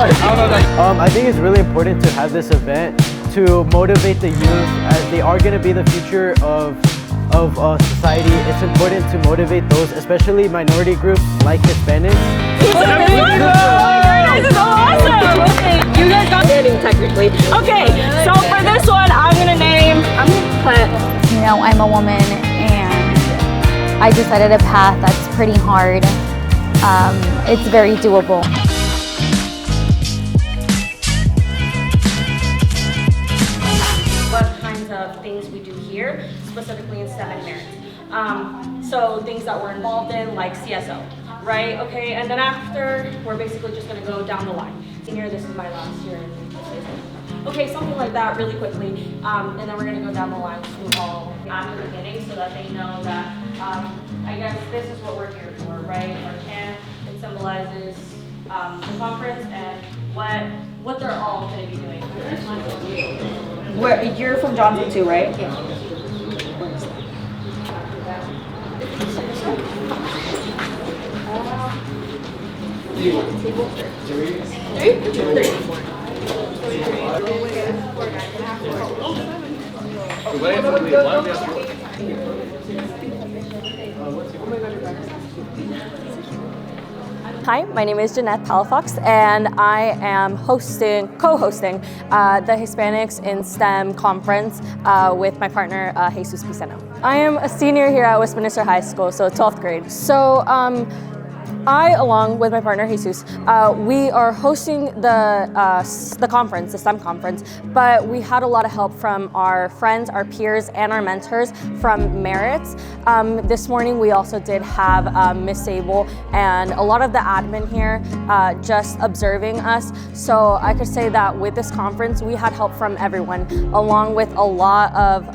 I think it's really important to have this event to motivate the youth, as they are going to be the future of society. It's important to motivate those, especially minority groups like Hispanics. This is awesome! Okay, you guys got standing technically. Okay, so for this one, I'm gonna put. You know, I'm a woman and I decided a path that's pretty hard. It's very doable. What kinds of things we do here, specifically in STEM and merit. So things that we're involved in, like CSO, right? Okay, and then after, we're basically just gonna go down the line. Senior, this is my last year in okay, something like that really quickly. And then we're gonna go down the line to all at the beginning so that they know that, I guess this is what we're here for, right? Our camp, it symbolizes the conference and what they're all gonna be doing. You're from Johnson too, right? Yeah. Hi, my name is Jeanette Palafox, and I am co-hosting the Hispanics in STEM conference with my partner, Jesus Piceno. I am a senior here at Westminster High School, so 12th grade. So I, along with my partner Jesus, we are hosting the conference, the STEM conference, but we had a lot of help from our friends, our peers, and our mentors from Merits. This morning we also did have Miss Sable and a lot of the admin here just observing us. So I could say that with this conference we had help from everyone, along with a lot of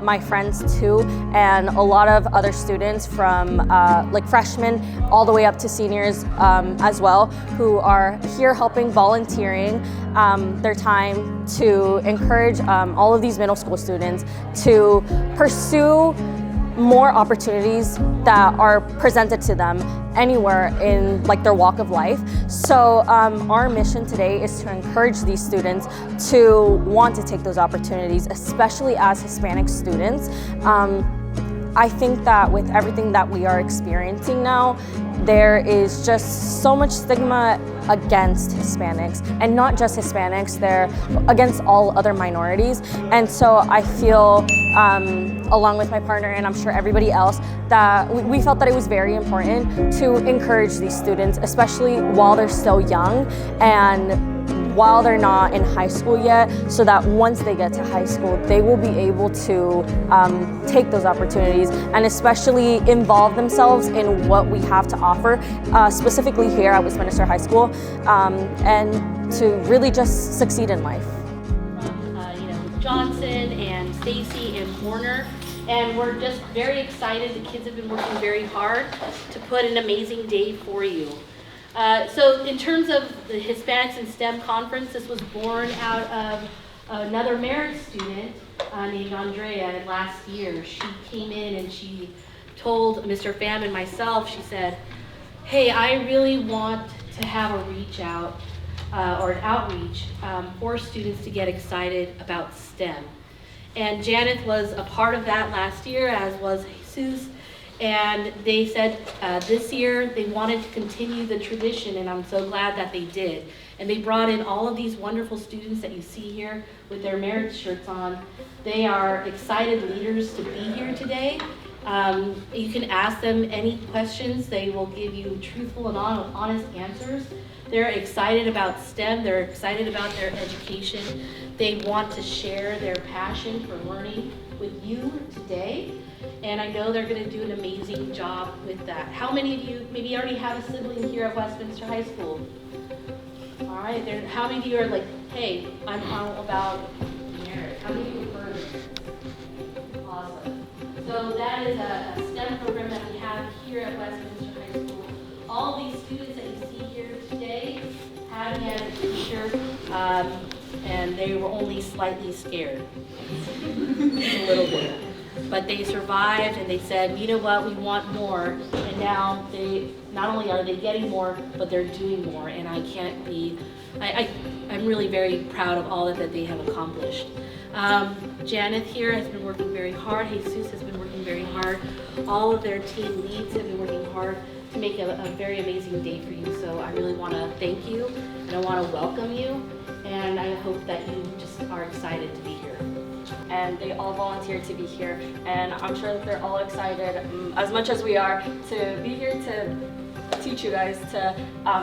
my friends too, and a lot of other students from like freshmen all the way up to seniors as well, who are here helping, volunteering their time to encourage all of these middle school students to pursue more opportunities that are presented to them anywhere in like their walk of life. So our mission today is to encourage these students to want to take those opportunities, especially as Hispanic students. I think that with everything that we are experiencing now, there is just so much stigma against Hispanics, and not just Hispanics, they're against all other minorities. And so I feel, along with my partner and I'm sure everybody else, that we felt that it was very important to encourage these students, especially while they're still young and while they're not in high school yet, so that once they get to high school, they will be able to take those opportunities and especially involve themselves in what we have to offer, specifically here at Westminster High School, and to really just succeed in life. Johnson and Stacy and Warner, and we're just very excited. The kids have been working very hard to put an amazing day for you. So in terms of the Hispanics in STEM conference, this was born out of another Merit student named Andrea last year. She came in and she told Mr. Pham and myself, she said, hey, I really want to have a reach out or an outreach for students to get excited about STEM. And Janet was a part of that last year, as was Jesus. And they said this year they wanted to continue the tradition, and I'm so glad that they did. And they brought in all of these wonderful students that you see here with their Merit shirts on. They are excited leaders to be here today. You can ask them any questions. They will give you truthful and honest answers. They're excited about STEM. They're excited about their education. They want to share their passion for learning with you today. And I know they're going to do an amazing job with that. How many of you maybe already have a sibling here at Westminster High School? All right, how many of you are like, hey, I'm all about merit? How many of you have heard of it? Awesome. So that is a STEM program that we have here at Westminster High School. All these students that you see here today had me as a teacher, and they were only slightly scared. Just a little bit. But they survived, and they said, you know what, we want more. And now they not only are they getting more, but they're doing more. And I can't be I'm really very proud of all that they have accomplished. Janet here has been working very hard. Jesus has been working very hard. All of their team leads have been working hard to make a very amazing day for you. So I really want to thank you, and I want to welcome you, and I hope that you just are excited to be here. And they all volunteered to be here, and I'm sure that they're all excited as much as we are to be here to teach you guys, to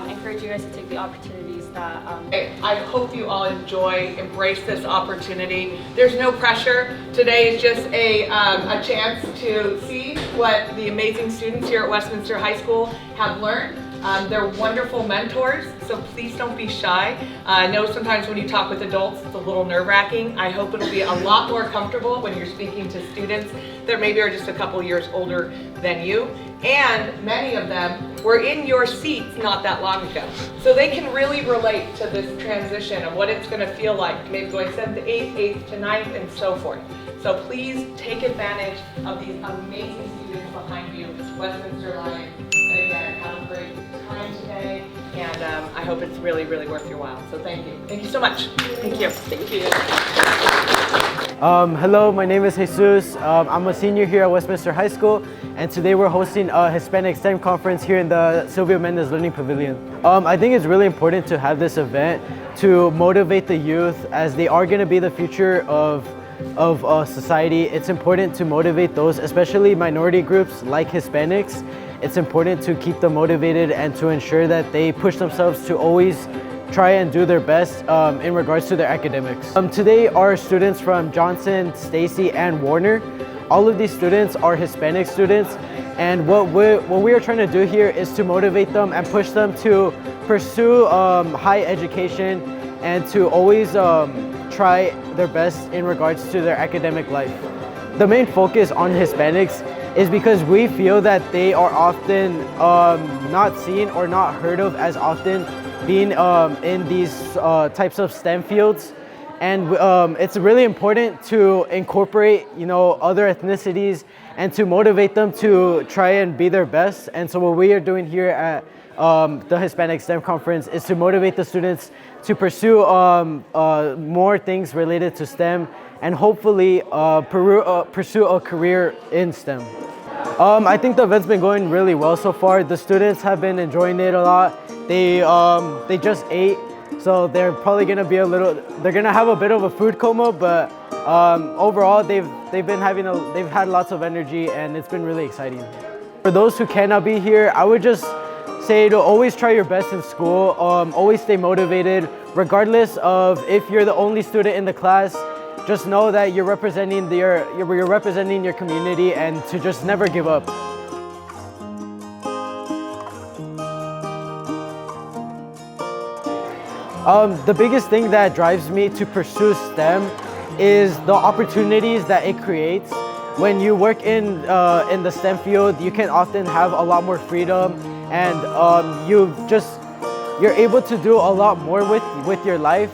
encourage you guys to take the opportunities that I hope you all embrace this opportunity. There's no pressure. Today is just a chance to see what the amazing students here at Westminster High School have learned. They're wonderful mentors, so please don't be shy. I know sometimes when you talk with adults, it's a little nerve-wracking. I hope it'll be a lot more comfortable when you're speaking to students that maybe are just a couple years older than you. And many of them were in your seats not that long ago. So they can really relate to this transition of what it's gonna feel like, maybe going 7th to 8th, 8th to 9th, and so forth. So please take advantage of these amazing students behind you, Westminster Lions. And again, have a great time today, and I hope it's really, really worth your while. So thank you. Thank you so much. Thank you. Thank you. Hello, my name is Jesus. I'm a senior here at Westminster High School, and today we're hosting a Hispanic STEM conference here in the Silvio Mendez Learning Pavilion. I think it's really important to have this event to motivate the youth, as they are going to be the future of society. It's important to motivate those, especially minority groups like Hispanics. It's important to keep them motivated and to ensure that they push themselves to always try and do their best in regards to their academics. Today our students from Johnson, Stacy, and Warner. All of these students are Hispanic students, and what we are trying to do here is to motivate them and push them to pursue high education and to always try their best in regards to their academic life. The main focus on Hispanics is because we feel that they are often not seen or not heard of as often being in these types of STEM fields. And it's really important to incorporate, other ethnicities and to motivate them to try and be their best. And so what we are doing here at the Hispanic STEM Conference is to motivate the students to pursue more things related to STEM and hopefully pursue a career in STEM. I think the event's been going really well so far. The students have been enjoying it a lot. They just ate, so they're probably gonna be they're gonna have a bit of a food coma, but overall they've had lots of energy, and it's been really exciting. For those who cannot be here, I would just say to always try your best in school, always stay motivated, regardless of if you're the only student in the class. Just know that you're representing your community, and to just never give up. The biggest thing that drives me to pursue STEM is the opportunities that it creates. When you work in the STEM field, you can often have a lot more freedom, and you're able to do a lot more with your life.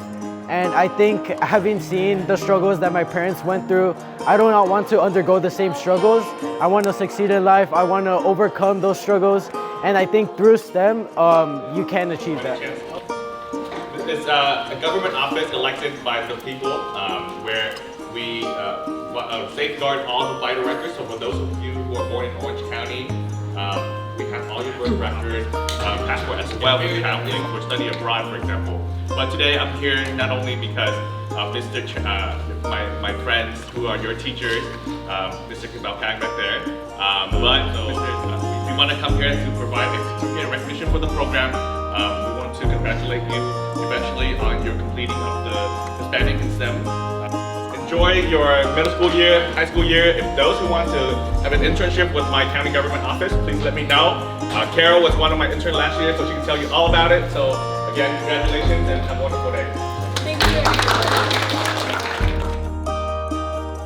And I think, having seen the struggles that my parents went through, I do not want to undergo the same struggles. I want to succeed in life. I want to overcome those struggles. And I think through STEM, you can achieve that. It's a government office elected by the people, where we safeguard all the vital records. So for those of you who are born in Orange County, we have all your birth records, passport as well. We have links for study abroad, for example. But today I'm here not only because of my friends who are your teachers, Mr. Khang back there, but we want to come here to provide recognition for the program. We want to congratulate you eventually on your completing of the Hispanic and STEM. Enjoy your middle school year, high school year. If those who want to have an internship with my county government office, please let me know. Carol was one of my interns last year, so she can tell you all about it. So again, congratulations and have a wonderful day. Thank you.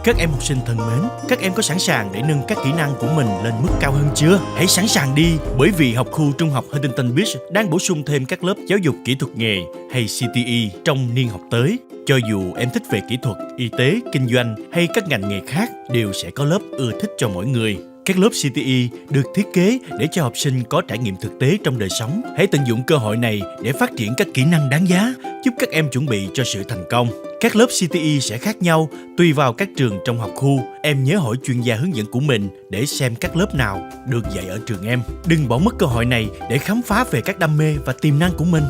Các em học sinh thân mến, các em có sẵn sàng để nâng các kỹ năng của mình lên mức cao hơn chưa? Hãy sẵn sàng đi, bởi vì học khu Trung học Huntington Beach đang bổ sung thêm các lớp giáo dục kỹ thuật nghề hay CTE trong niên học tới. Cho dù em thích về kỹ thuật, y tế, kinh doanh hay các ngành nghề khác, đều sẽ có lớp ưa thích cho mỗi người. Các lớp CTE được thiết kế để cho học sinh có trải nghiệm thực tế trong đời sống. Hãy tận dụng cơ hội này để phát triển các kỹ năng đáng giá giúp các em chuẩn bị cho sự thành công. Các lớp CTE sẽ khác nhau tùy vào các trường trong học khu. Em nhớ hỏi chuyên gia hướng dẫn của mình để xem các lớp nào được dạy ở trường em. Đừng bỏ mất cơ hội này để khám phá về các đam mê và tiềm năng của mình.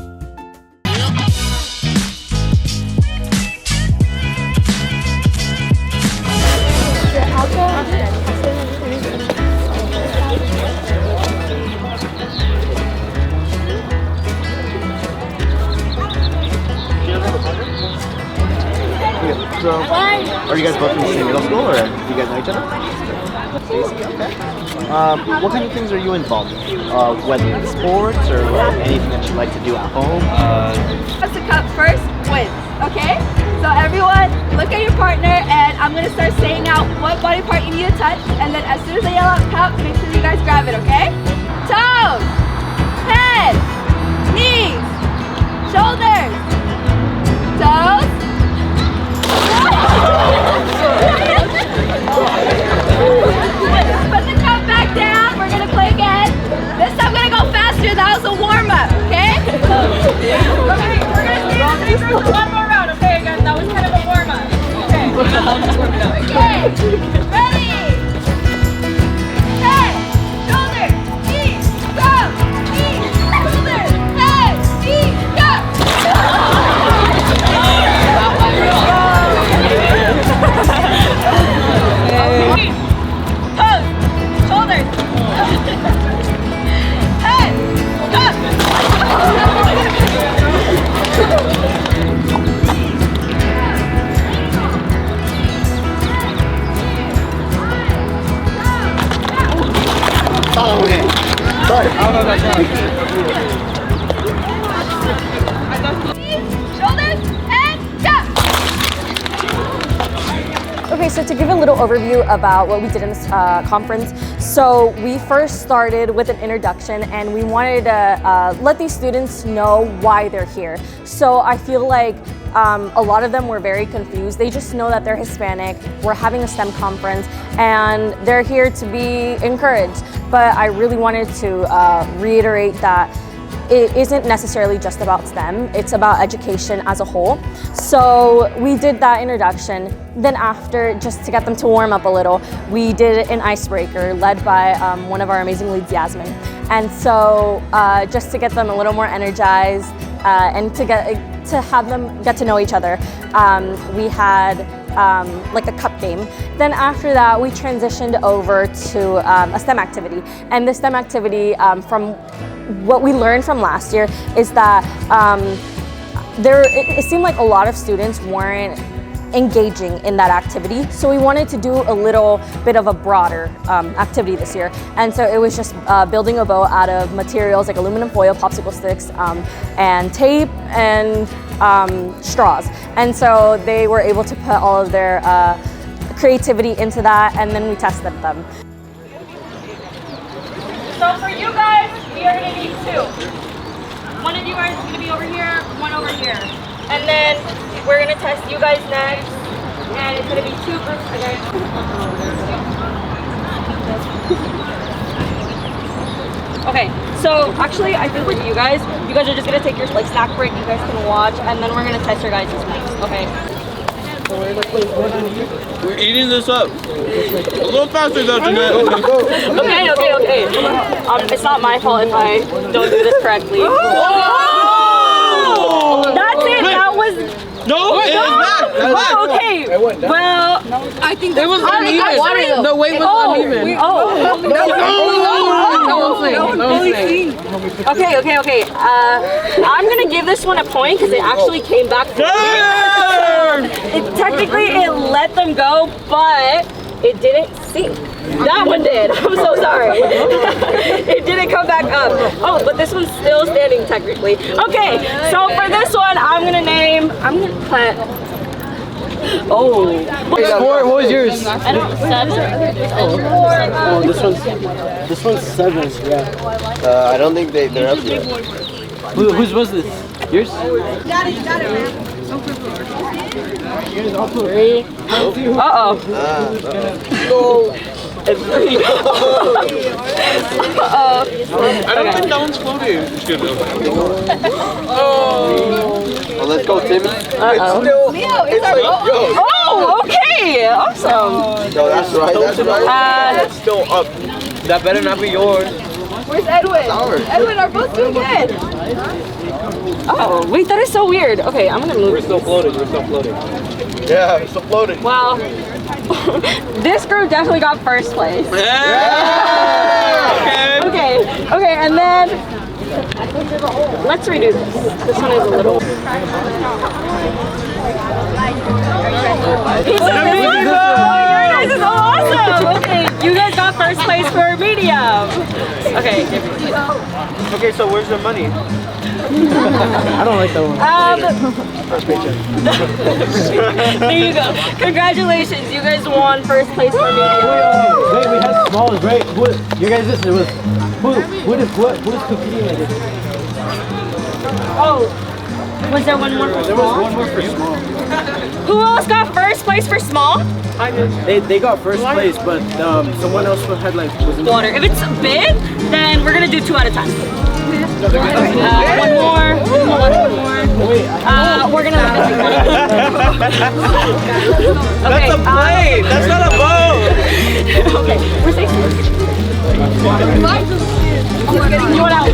So, are you guys both from the same middle school, or do you guys know each other? Stacy, okay. What kind of things are you involved in? Whether it's sports or anything that you like to do at home? What's the cup first wins, okay? So everyone, look at your partner, and I'm gonna start saying out what body part you need to touch, and then as soon as I yell out cup, make sure you guys grab it, okay? Toes, head, knees, shoulders, toes. Put the cup back down. We're gonna play again. This time I'm gonna go faster. That was a warm up, okay? Okay, we're gonna stay in the group one more round. Okay, guys, that was kind of a warm up. Okay, I'll just warm it up. Okay, ready? Head, shoulder, knees, go. Knees, shoulder, head, knees, go. Toes, shoulders, head, up. Oh, okay. Sorry. Shoulders, and jump. Okay, so to give a little overview about what we did in this conference, so we first started with an introduction and we wanted to let these students know why they're here. So I feel like a lot of them were very confused. They just know that they're Hispanic, we're having a STEM conference, and they're here to be encouraged. But I really wanted to reiterate that it isn't necessarily just about STEM, it's about education as a whole. So we did that introduction. Then after, just to get them to warm up a little, we did an icebreaker led by one of our amazing leads, Yasmin. And so just to get them a little more energized and to have them get to know each other, we had like a cup game. Then after that, we transitioned over to a STEM activity. And the STEM activity, from what we learned from last year, is that it seemed like a lot of students weren't engaging in that activity. So we wanted to do a little bit of a broader activity this year. And so it was just building a boat out of materials like aluminum foil, popsicle sticks, and tape, and straws. And so they were able to put all of their creativity into that, and then we tested them. So for you guys, we are gonna need two. One of you guys is gonna be over here, one over here. And then we're gonna test you guys next. And it's gonna be two groups today. Okay, so actually I think with you guys are just gonna take your like snack break, you guys can watch, and then we're gonna test your guys' next, okay? We're eating this up. A little faster though, Jeanette. Okay. It's not my fault if I don't do this correctly. Oh! That's it, that was... No, it's not. Oh, okay. Well, I think it was uneven. The weight was uneven. Okay. I'm gonna give this one a point because it actually came back. Technically, it let them go, but it didn't sink. That one did. I'm so sorry. It didn't come back up. Oh, but this one's still standing technically. Okay, so for this one, I'm gonna put. Oh. What was yours? I don't know, 7? This one's 7. Yeah. I don't think they're up yet. Whose was this? Yours? Got it, man. Uh-oh. and 3. I don't think that one's floating. It's good though. Well, let's go, Timmy. Uh-oh. Leo, it's our Oh, okay. Awesome. No, that's right. That's right. It's still up. That better not be yours. Where's Edwin? Ours. Edwin, are both doing good. Oh, wait, that is so weird. Okay, I'm gonna move. We're still floating. We're still floating. Yeah, we're still floating. Well, this group definitely got first place. Yeah! Okay, and then let's redo this. This one is a little. This is awesome. Okay, you guys got first place for medium. Okay. Okay, so where's the money? I don't like that one. First paycheck. There you go. Congratulations, you guys won first place for medium. Wait, we had smalls, right? Who, you guys, this was who's competing like this? Oh, was there one more for There was small? one more for small. Who else got first place for small? They got first place, but someone else had like was in Water. If it's big, then we're gonna do 2 out of 10. One more. We're gonna. That's a plane. That's not a boat. Okay, we're safe. You want out?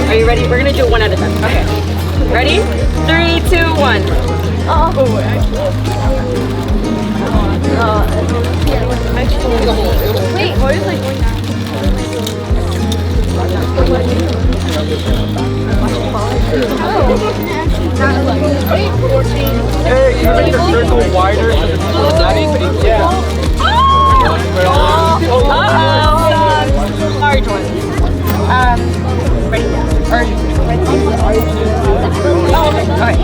Are you ready? We're gonna do 1 out of 10. Okay. Ready? 3, 2, 1. Wait, what is like Hey, can you make the circle wider? Yeah. Large one. Ready? Oh, okay. All right.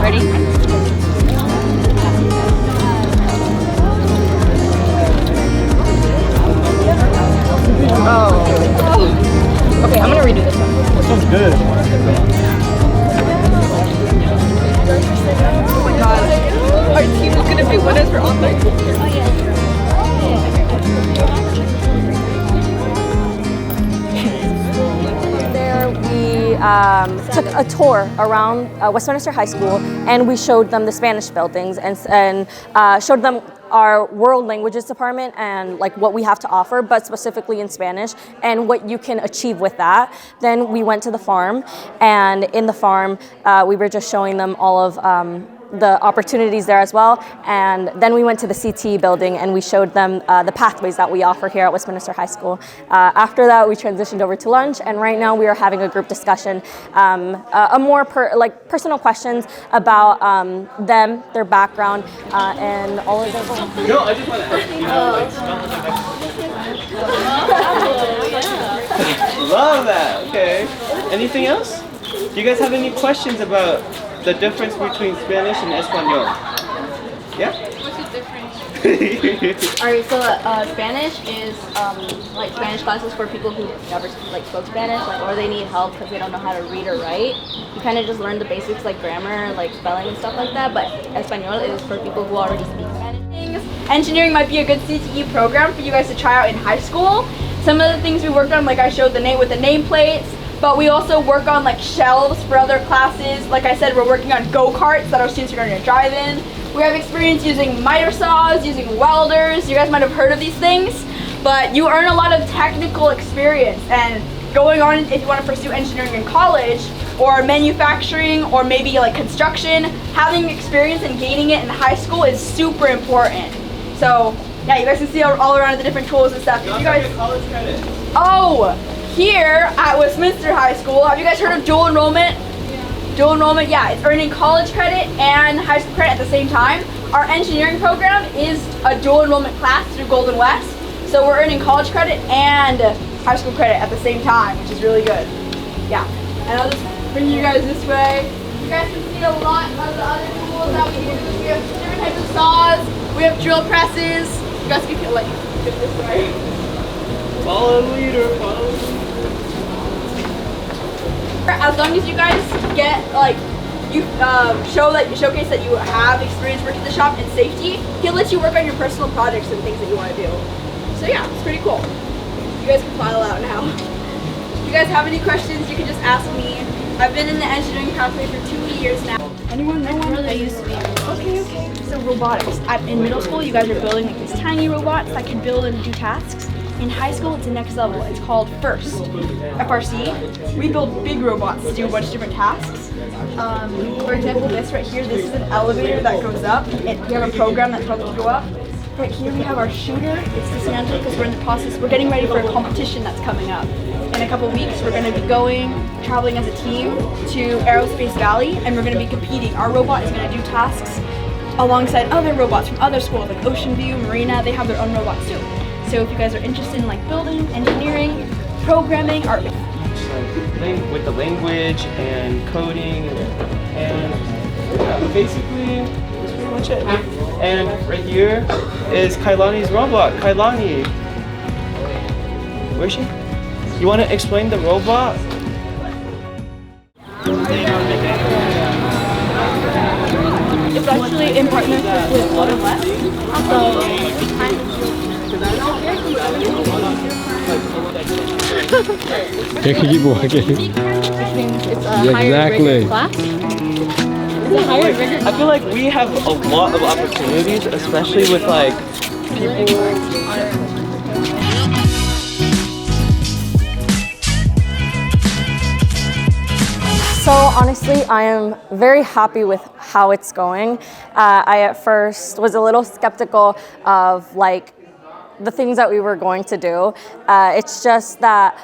Ready? Oh. Okay, I'm gonna redo this one. This one's good. Oh my god. Our team is gonna be winners for all night. There we took a tour around Westminster High School, and we showed them the Spanish buildings and showed them our world languages department and like what we have to offer, but specifically in Spanish and what you can achieve with that. Then we went to the farm, and in the farm we were just showing them all of the opportunities there as well. And then we went to the CT building and we showed them the pathways that we offer here at Westminster High School. After that, we transitioned over to lunch, and right now we are having a group discussion, a more personal questions about them, their background, and all of their goals. No, I just want to Love that. Okay. Anything else? Do you guys have any questions about the difference between Spanish and Espanol? Yeah? What's the difference? Alright, so Spanish is like Spanish classes for people who never spoke Spanish, or they need help because they don't know how to read or write. You kind of just learn the basics like grammar, like spelling and stuff like that. But Espanol is for people who already speak Spanish. Engineering might be a good CTE program for you guys to try out in high school. Some of the things we worked on, like I showed the name with the nameplates, but we also work on like shelves for other classes. Like I said, we're working on go-karts that our students are going to drive in. We have experience using miter saws, using welders. You guys might have heard of these things, but you earn a lot of technical experience. And going on, if you want to pursue engineering in college, or manufacturing, or maybe like construction, having experience and gaining it in high school is super important. So yeah, you guys can see all around the different tools and stuff. If you guys, college credit. oh, here at Westminster High School, have you guys heard of dual enrollment? Dual enrollment, yeah, it's earning college credit and high school credit at the same time. Our engineering program is a dual enrollment class through Golden West. So we're earning college credit and high school credit at the same time, which is really good. Yeah, and I'll just bring you guys this way. You guys can see a lot of the other tools that we use. We have different types of saws. We have drill presses. You guys can like get this way. Follow the leader, follow the leader. As long as you guys get you showcase that you have experience working in the shop and safety, he'll let you work on your personal projects and things that you want to do. So yeah, it's pretty cool. You guys can file out now. If you guys have any questions, you can just ask me. I've been in the engineering pathway for 2 years now. Anyone? No one? I used to be. Okay. So robotics. In middle school, you guys are building like these tiny robots that can build and do tasks. In high school, it's the next level. It's called FIRST, FRC. We build big robots to do a bunch of different tasks. For example, this right here, this is an elevator that goes up. We have a program that tells it to go up. Right here we have our shooter. It's dismantled because we're in the process. We're getting ready for a competition that's coming up. In a couple weeks, we're going to be traveling as a team to Aerospace Valley, and we're going to be competing. Our robot is going to do tasks alongside other robots from other schools, like Ocean View, Marina. They have their own robots too. So if you guys are interested in like building, engineering, programming, art. With the language and coding and yeah, basically that's pretty much it. And right here is Kailani's robot. Kailani, where is she? You want to explain the robot? It's actually in partnership with Little West. Exactly. I feel like we have a lot of opportunities, especially with like people. So honestly, I am very happy with how it's going. I at first was a little skeptical of like the things that we were going to do. It's just that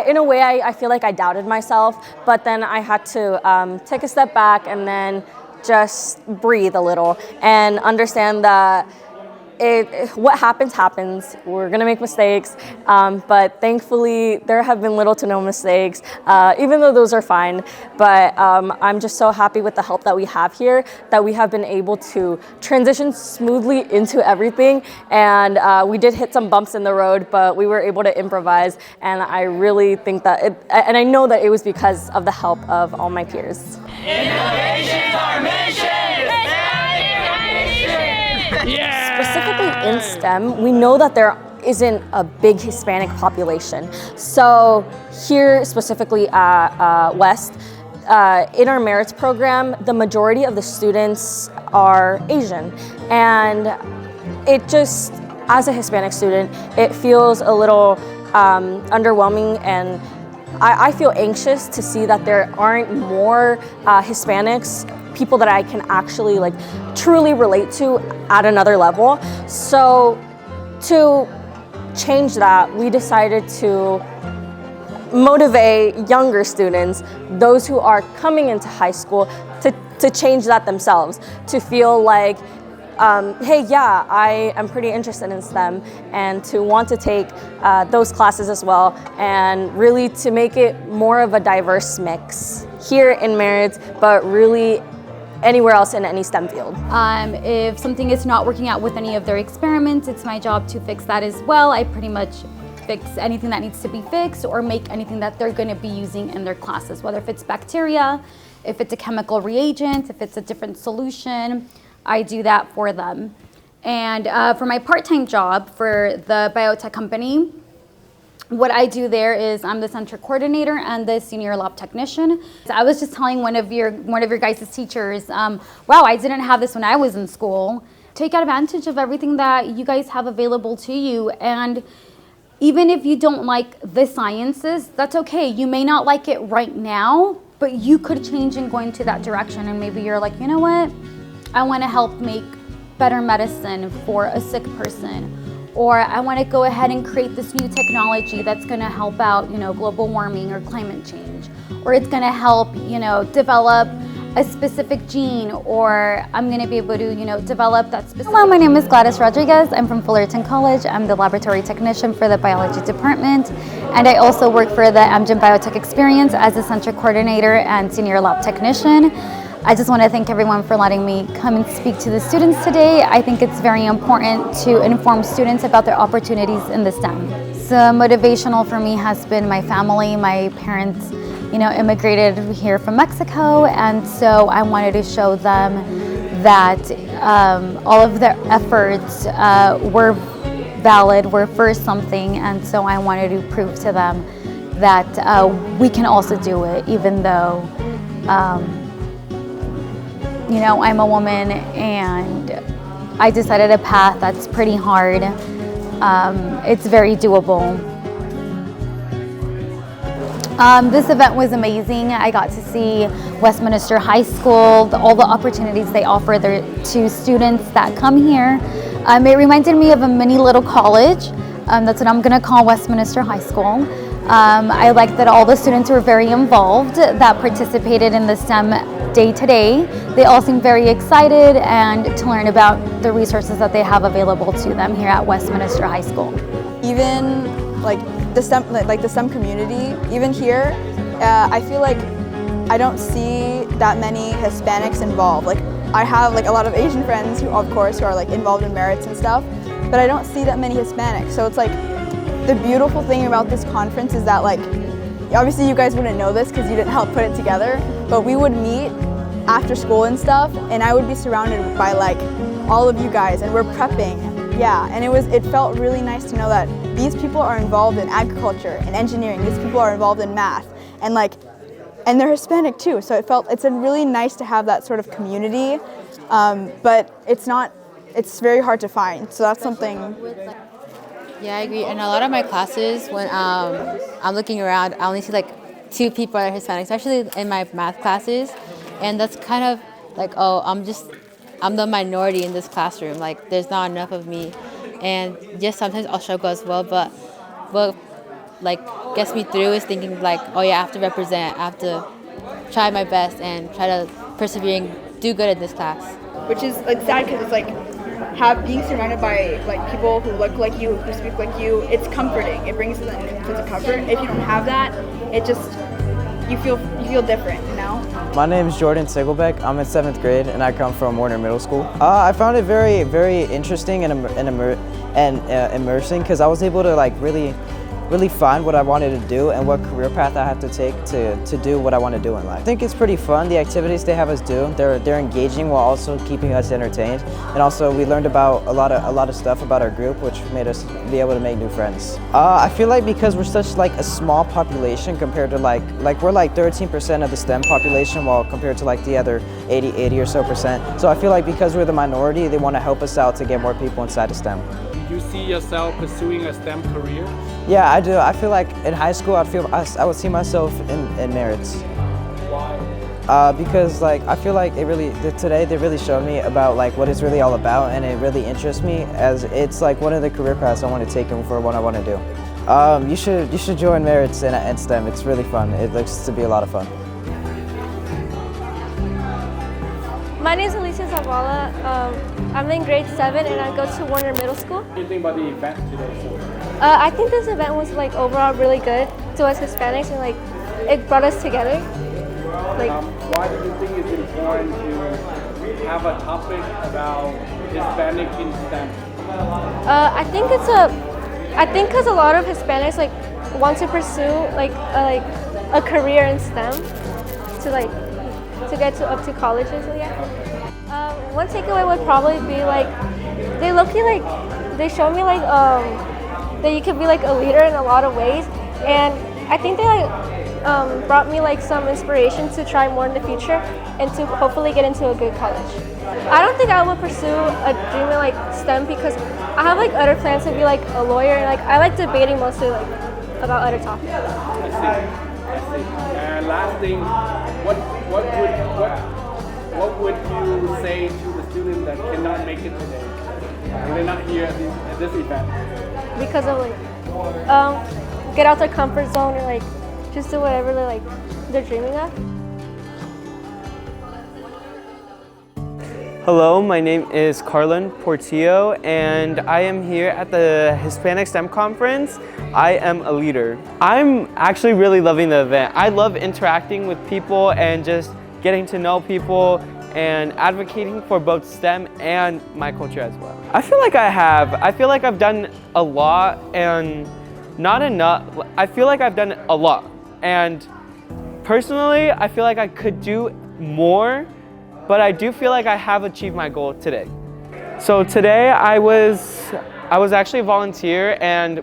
in a way, I feel like I doubted myself, but then I had to take a step back and then just breathe a little and understand that what happens. We're gonna make mistakes, but thankfully there have been little to no mistakes, even though those are fine. But I'm just so happy with the help that we have here, that we have been able to transition smoothly into everything. And we did hit some bumps in the road, but we were able to improvise. And I really think that and I know that it was because of the help of all my peers. Innovation's our mission! Specifically in STEM, we know that there isn't a big Hispanic population. So here specifically at West, in our merits program, the majority of the students are Asian. And it just, as a Hispanic student, it feels a little underwhelming, and I feel anxious to see that there aren't more Hispanics, people that I can actually like truly relate to at another level. So to change that, we decided to motivate younger students, those who are coming into high school, to change that themselves, to feel like, hey, yeah, I am pretty interested in STEM, and to want to take those classes as well, and really to make it more of a diverse mix here in Merritt, but really anywhere else in any STEM field. If something is not working out with any of their experiments, it's my job to fix that as well. I pretty much fix anything that needs to be fixed, or make anything that they're going to be using in their classes, whether if it's bacteria, if it's a chemical reagent, if it's a different solution, I do that for them. And for my part-time job for the biotech company, what I do there is I'm the center coordinator and the senior lab technician. So I was just telling one of your guys' teachers, wow, I didn't have this when I was in school. Take advantage of everything that you guys have available to you. And even if you don't like the sciences, that's okay. You may not like it right now, but you could change and go into that direction. And maybe you're like, you know what? I want to help make better medicine for a sick person. Or I want to go ahead and create this new technology that's going to help out, global warming or climate change. Or it's going to help, develop a specific gene, or I'm going to be able to, develop that specific. Hello, my name is Gladys Rodriguez. I'm from Fullerton College. I'm the laboratory technician for the biology department. And I also work for the Amgen Biotech Experience as a center coordinator and senior lab technician. I just want to thank everyone for letting me come and speak to the students today. I think it's very important to inform students about their opportunities in the STEM. So motivational for me has been my family, my parents immigrated here from Mexico, and so I wanted to show them that all of their efforts were valid, were for something, and so I wanted to prove to them that we can also do it, even though I'm a woman and I decided a path that's pretty hard. It's very doable. This event was amazing. I got to see Westminster High School, all the opportunities they offer to students that come here. It reminded me of a mini little college. That's what I'm going to call Westminster High School. I liked that all the students were very involved, that participated in the STEM day to day. They all seemed very excited and to learn about the resources that they have available to them here at Westminster High School. Even the STEM community, even here, I feel like I don't see that many Hispanics involved. I have a lot of Asian friends who, of course, who are involved in merits and stuff, but I don't see that many Hispanics. So it's the beautiful thing about this conference is that obviously you guys wouldn't know this because you didn't help put it together, but we would meet after school and stuff, and I would be surrounded by all of you guys, and we're prepping. Yeah, and it felt really nice to know that these people are involved in agriculture and engineering. These people are involved in math, and they're Hispanic too. So it's really nice to have that sort of community, but it's very hard to find. So that's something. Yeah, I agree. In a lot of my classes, when I'm looking around, I only see 2 people that are Hispanic, especially in my math classes, and that's kind of I'm the minority in this classroom. There's not enough of me, and just sometimes I'll struggle as well. But what gets me through is thinking oh yeah, I have to represent. I have to try my best and try to persevere and do good in this class. Which is sad because it's being surrounded by people who look like you, who speak like you. It's comforting. It brings a sense of comfort. If you don't have that, it just you feel different, My name is Jordan Sigelbeck. I'm in 7th grade and I come from Warner Middle School. I found it very, very interesting and immersing because I was able to really find what I wanted to do and what career path I have to take to do what I want to do in life. I think it's pretty fun, the activities they have us do. They're engaging while also keeping us entertained. And also we learned about a lot of stuff about our group, which made us be able to make new friends. I feel because we're such a small population compared to we're 13% of the STEM population, while compared to the other 80 or so percent. So I feel because we're the minority, they want to help us out to get more people inside of STEM. Do you see yourself pursuing a STEM career? Yeah, I do. I feel in high school, I would see myself in merits. Why? Because I feel today they really showed me about what it's really all about, and it really interests me as it's one of the career paths I want to take and for what I want to do. You should join merits in STEM. It's really fun. It looks to be a lot of fun. My name is Alicia Zavala. I'm in grade 7 and I go to Warner Middle School. What do you think about the event today? I think this event was overall really good to us Hispanics, and it brought us together. Why do you think it's important to have a topic about Hispanic in STEM? I think because a lot of Hispanics want to pursue a career in STEM to get up to colleges. So yeah. One takeaway would probably be they show me that you could be a leader in a lot of ways, and I think they brought me some inspiration to try more in the future and to hopefully get into a good college. I don't think I would pursue a dream in STEM because I have other plans to be a lawyer, and I like debating mostly about other topics. I see. And last thing, what would you say to the students that cannot make it today? They're not here at this event. Because of get out their comfort zone, or just do whatever they're dreaming of. Hello, my name is Carlin Portillo, and I am here at the Hispanic STEM Conference. I am a leader. I'm actually really loving the event. I love interacting with people and just getting to know people and advocating for both STEM and my culture as well. I feel like I've done a lot and not enough. I feel like I've done a lot, and Personally, I feel like I could do more, but I do feel like I have achieved my goal today. So today I was actually a volunteer and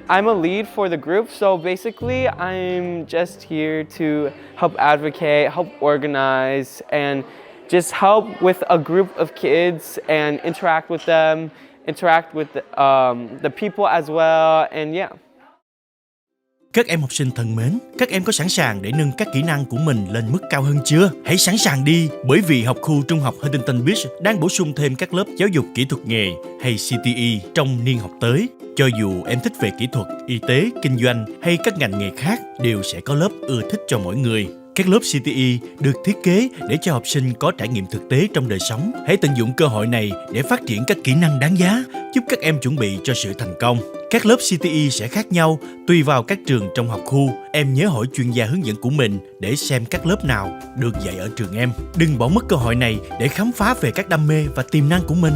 I'm a lead for the group. So basically I'm just here to help advocate, help organize, and just help with a group of kids and interact with them, interact with the people as well, and yeah. Các em học sinh thân mến, các em có sẵn sàng để nâng các kỹ năng của mình lên mức cao hơn chưa? Hãy sẵn sàng đi, bởi vì học khu Trung học Huntington Beach đang bổ sung thêm các lớp giáo dục kỹ thuật nghề hay CTE trong niên học tới. Cho dù em thích về kỹ thuật, y tế, kinh doanh hay các ngành nghề khác, đều sẽ có lớp ưa thích cho mỗi người. Các lớp CTE được thiết kế để cho học sinh có trải nghiệm thực tế trong đời sống. Hãy tận dụng cơ hội này để phát triển các kỹ năng đáng giá, giúp các em chuẩn bị cho sự thành công. Các lớp CTE sẽ khác nhau tùy vào các trường trong học khu. Em nhớ hỏi chuyên gia hướng dẫn của mình để xem các lớp nào được dạy ở trường em. Đừng bỏ mất cơ hội này để khám phá về các đam mê và tiềm năng của mình.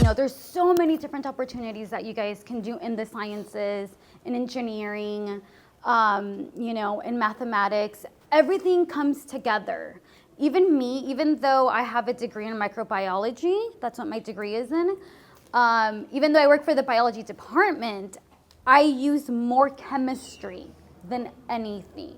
So, there's so many different opportunities that you guys can do in the sciences, in engineering, in mathematics. Everything comes together. Even me, even though I have a degree in microbiology, that's what my degree is in, even though I work for the biology department, I use more chemistry than anything.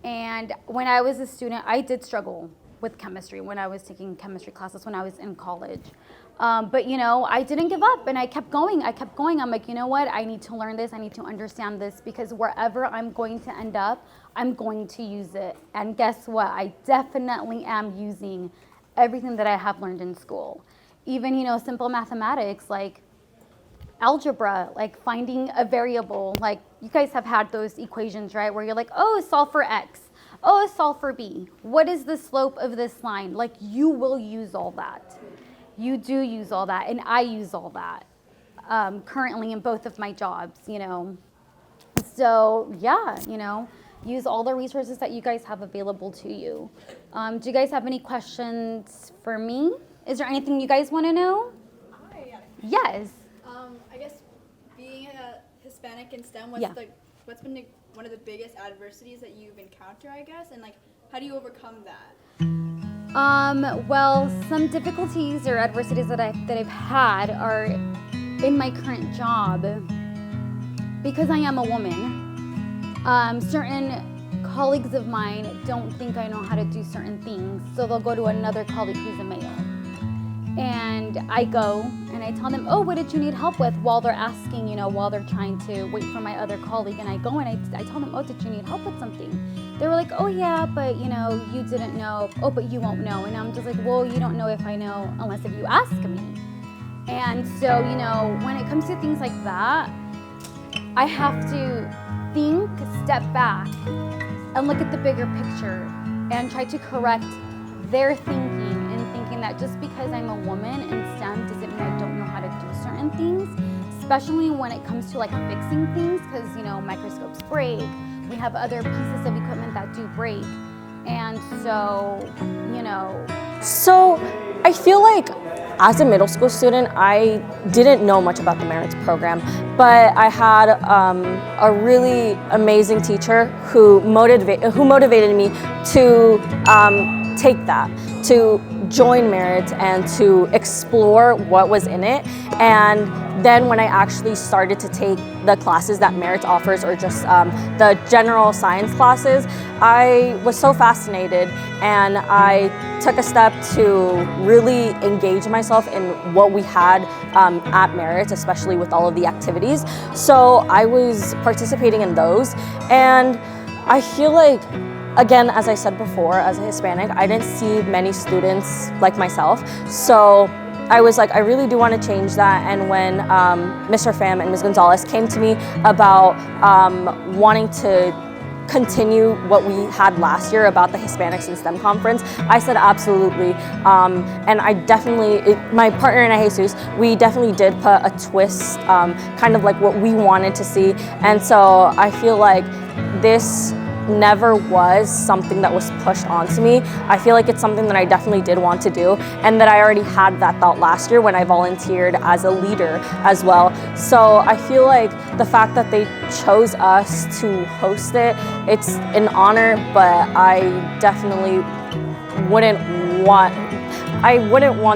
And when I was a student, I did struggle with chemistry when I was taking chemistry classes when I was in college. But I didn't give up and I kept going. I'm like, you know what? I need to learn this. I need to understand this because wherever I'm going to end up, I'm going to use it. And guess what? I definitely am using everything that I have learned in school. Even, simple mathematics like algebra, like finding a variable. Like you guys have had those equations, right? Where you're like, oh, solve for X. Oh, solve for B. What is the slope of this line? Like you will use all that. You do use all that, and I use all that currently in both of my jobs, So, yeah, use all the resources that you guys have available to you. Do you guys have any questions for me? Is there anything you guys want to know? Hi. Yes. I guess being a Hispanic in STEM, what's been one of the biggest adversities that you've encountered, I guess, and how do you overcome that? Well, some difficulties or adversities that I've had are in my current job. Because I am a woman, certain colleagues of mine don't think I know how to do certain things, so they'll go to another colleague who's a male. And I go and I tell them, oh, what did you need help with? While they're asking, while they're trying to wait for my other colleague. And I go and I tell them, oh, did you need help with something? They were like, oh yeah, but you didn't know. Oh, but you won't know. And I'm just like, well, you don't know if I know unless if you ask me. And so, when it comes to things like that, I have to think, step back, and look at the bigger picture and try to correct their thinking and thinking that just because I'm a woman in STEM doesn't mean I don't know how to do certain things, especially when it comes to fixing things, because microscopes break. We have other pieces of equipment that do break. And so, So I feel like as a middle school student, I didn't know much about the Merits program, but I had a really amazing teacher who motivated me to take that, to join Merits and to explore what was in it. And then when I actually started to take the classes that Merits offers, or just the general science classes, I was so fascinated, and I took a step to really engage myself in what we had at Merits, especially with all of the activities. So I was participating in those, and I feel like, again, as I said before, as a Hispanic, I didn't see many students like myself. So I was like, I really do want to change that. And when Mr. Pham and Ms. Gonzalez came to me about wanting to continue what we had last year about the Hispanics in STEM conference, I said absolutely. And I definitely, my partner and Jesus, we definitely did put a twist, kind of like what we wanted to see. And so I feel like this never was something that was pushed onto me. I feel like it's something that I definitely did want to do, and that I already had that thought last year when I volunteered as a leader as well. So I feel like the fact that they chose us to host it, it's an honor, but I definitely wouldn't want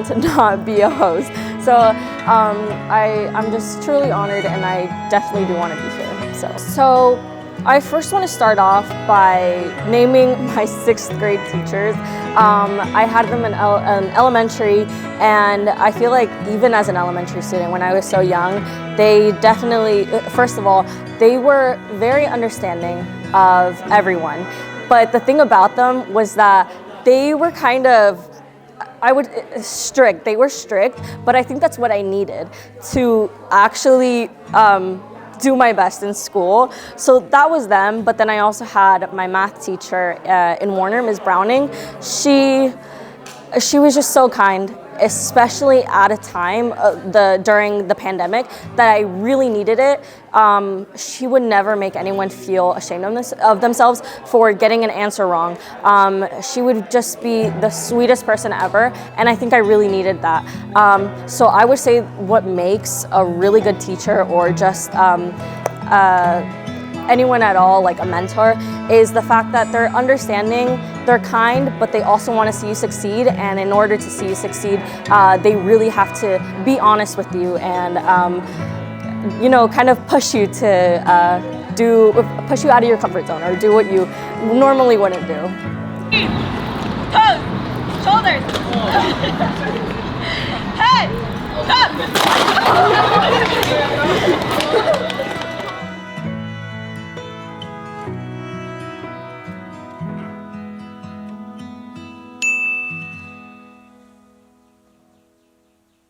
to not be a host. So I'm just truly honored, and I definitely do want to be here. So I first want to start off by naming my 6th grade teachers. I had them in elementary, and I feel like even as an elementary student, when I was so young, they definitely, first of all, they were very understanding of everyone. But the thing about them was that they were kind of, strict. They were strict, but I think that's what I needed to actually do my best in school. So that was them, but then I also had my math teacher in Warner, Ms. Browning. She was just so kind, especially at a time during the pandemic that I really needed it. She would never make anyone feel ashamed of themselves for getting an answer wrong. She would just be the sweetest person ever, and I think I really needed that. So I would say what makes a really good teacher, or just anyone at all, like a mentor, is the fact that they're understanding, they're kind, but they also want to see you succeed. And in order to see you succeed, they really have to be honest with you and, kind of push you to push you out of your comfort zone, or do what you normally wouldn't do. Toes, shoulders, head, up.